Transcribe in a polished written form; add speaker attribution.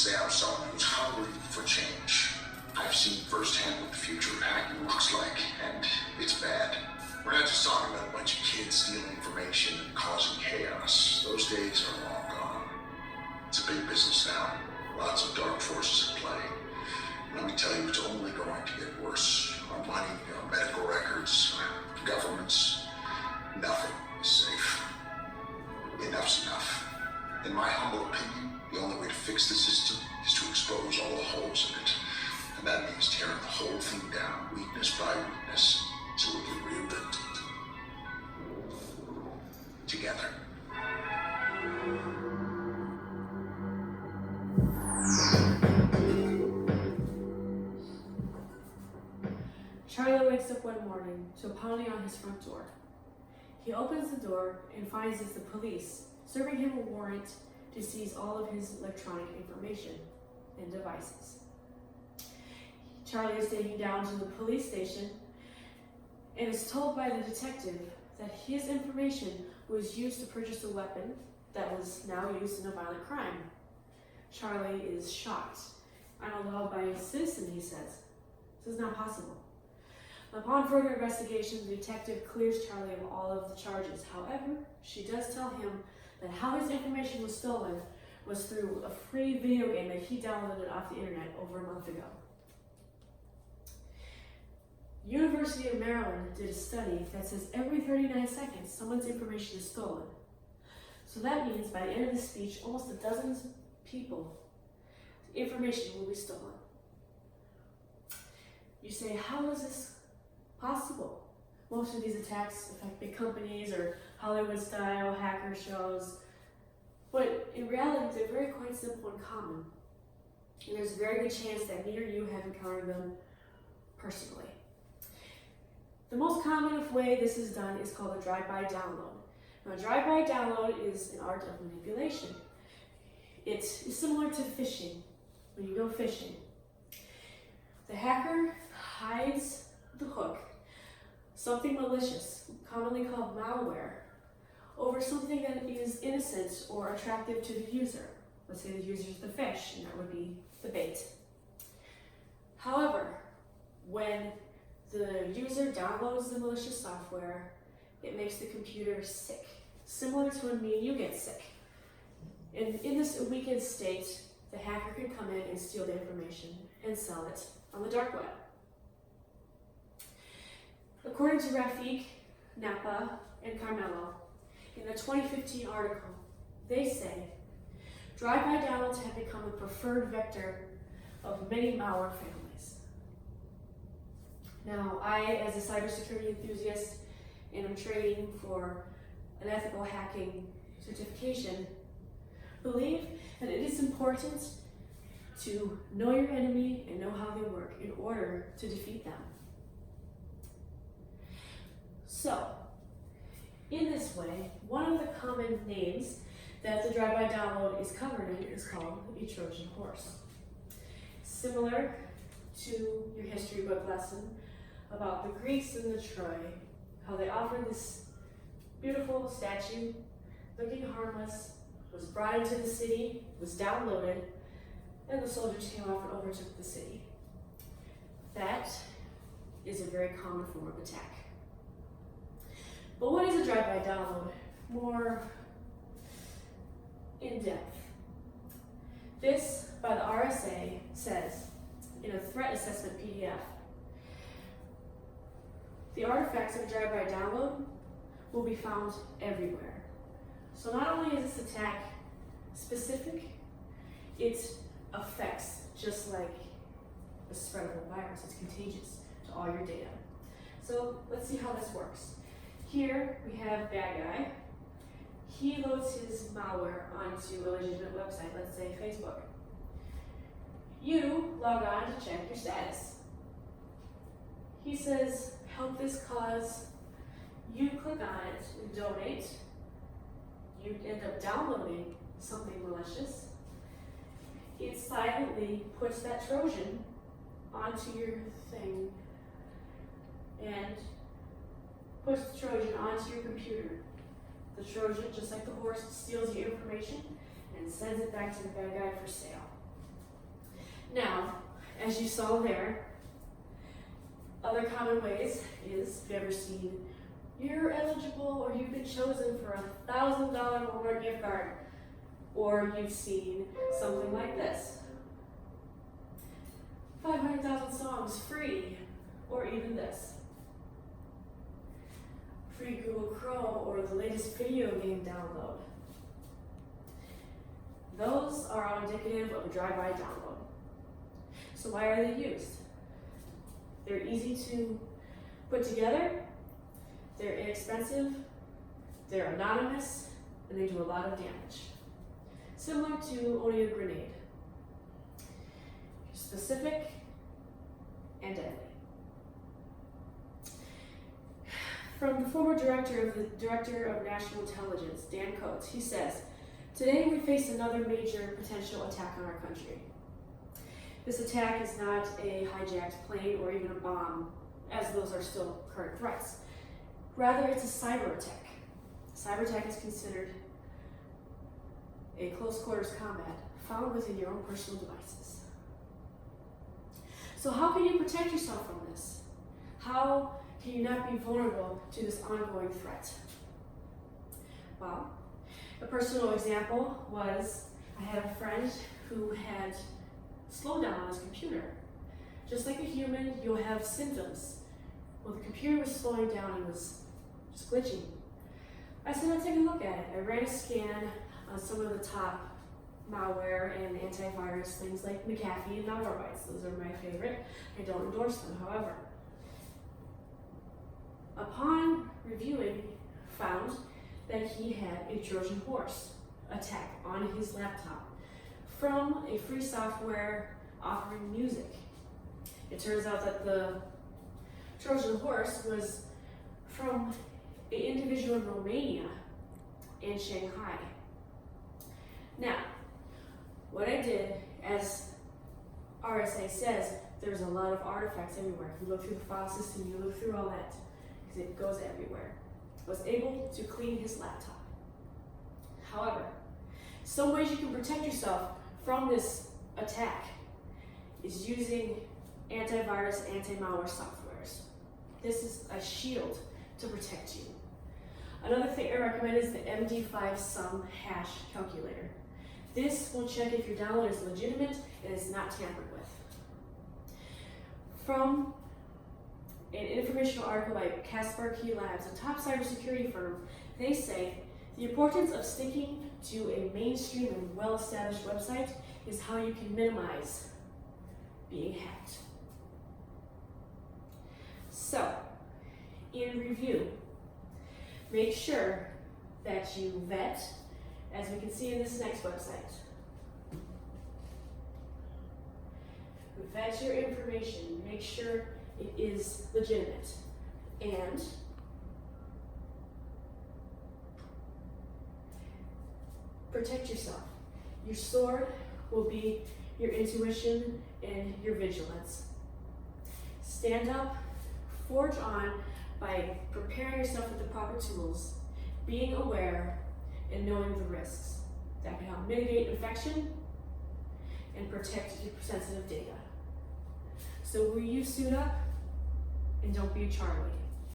Speaker 1: say I'm someone who's hungry for change. I've seen firsthand what the future of hacking looks like, and it's bad. We're not just talking about a bunch of kids stealing information and causing chaos. Those days are long gone. It's a big business now. Lots of dark forces at play. Let me tell you, it's only going to get worse. Our money, our medical records, our governments, nothing is safe. Enough's enough. In my humble opinion, the only way to fix the system is to expose all the holes in it. And that means tearing the whole thing down, weakness by weakness, so we can rebuild it together.
Speaker 2: Charlie wakes up one morning to a pounding on his front door. He opens the door and finds it's the police, serving him a warrant to seize all of his electronic information and devices. Charlie is taken down to the police station and is told by the detective that his information was used to purchase a weapon that was now used in a violent crime. Charlie is shocked. Unallowed by a citizen, he says. This is not possible. Upon further investigation, the detective clears Charlie of all of the charges. However, she does tell him that how his information was stolen was through a free video game that he downloaded off the internet over a month ago. University of Maryland did a study that says every 39 seconds someone's information is stolen. So that means by the end of the speech, almost a dozen people, information will be stolen. You say, how is this possible? Most of these attacks affect big companies or Hollywood-style hacker shows, but in reality, they're very quite simple and common. And there's a very good chance that me or you have encountered them personally. The most common way this is done is called a drive-by download. Now, a drive-by download is an art of manipulation. It is similar to phishing. When you go fishing, the hacker hides the hook, something malicious, commonly called malware, over something that is innocent or attractive to the user. Let's say the user is the fish, and that would be the bait. However, when the user downloads the malicious software, it makes the computer sick, similar to when me and you get sick. And in this weakened state, the hacker can come in and steal the information and sell it on the dark web. According to Rafik, Napa, and Carmelo, in a 2015 article, they say, drive-by downloads have become a preferred vector of many malware families. Now, I, as a cybersecurity enthusiast, and I'm training for an ethical hacking certification, believe that it is important to know your enemy and know how they work in order to defeat them. So, in this way, one of the common names that the drive-by download is covered in is called a Trojan horse. Similar to your history book lesson about the Greeks and the Troy, how they offered this beautiful statue, looking harmless, was brought into the city, was downloaded, and the soldiers came off and overtook the city. That is a very common form of attack. But what is a drive-by download? More in depth. This, by the RSA, says in a threat assessment PDF, the artifacts of a drive-by download will be found everywhere. So not only is this attack specific, it affects, just like the spread of a virus, it's contagious to all your data. So let's see how this works. Here we have bad guy. He loads his malware onto a legitimate website, let's say Facebook. You log on to check your status. He says, help this cause. You click on it and donate. You end up downloading something malicious. It silently puts that Trojan onto your thing and puts the Trojan onto your computer. The Trojan, just like the horse, steals your information and sends it back to the bad guy for sale. Now, as you saw there, other common ways is, have you ever seen, you're eligible or you've been chosen for a $1,000 Walmart gift card, or you've seen something like this, 500,000 songs free, or even this, free Google Chrome or the latest video game download. Those are all indicative of a drive-by download. So why are they used? They're easy to put together, they're inexpensive, they're anonymous, and they do a lot of damage. Similar to owning a grenade. Specific and deadly. From the former Director of National Intelligence, Dan Coates, he says, "Today we face another major potential attack on our country. This attack is not a hijacked plane or even a bomb, as those are still current threats. Rather, it's a cyber attack. Cyber attack is considered a close quarters combat found within your own personal devices. So how can you protect yourself from this? How can you not be vulnerable to this ongoing threat?" Well, a personal example was, I had a friend who had slowed down on his computer. Just like a human, you'll have symptoms. Well, the computer was slowing down and was just glitching. I said, I'll take a look at it. I ran a scan on some of the top malware and antivirus things like McAfee and Malwarebytes. Those are my favorite. I don't endorse them, however. Upon reviewing, found that he had a Trojan horse attack on his laptop from a free software offering music. It turns out that the Trojan horse was from an individual in Romania and Shanghai. Now, what I did, as RSA says, there's a lot of artifacts everywhere. If you look through the file system, you look through all that, because it goes everywhere. I was able to clean his laptop. However, some ways you can protect yourself from this attack is using antivirus, anti-malware softwares. This is a shield to protect you. Another thing I recommend is the MD5 sum hash calculator. This will check if your download is legitimate and is not tampered with. From an informational article by Kaspersky Labs, a top cybersecurity firm, they say the importance of sticking to a mainstream and well-established website is how you can minimize being hacked. So, in review, make sure that you vet, as we can see in this next website. Vet your information, make sure it is legitimate, and protect yourself. Your sword will be your intuition and your vigilance. Stand up, forge on by preparing yourself with the proper tools, being aware, and knowing the risks that can help mitigate infection and protect your sensitive data. So will you suit up and don't be a Charlie?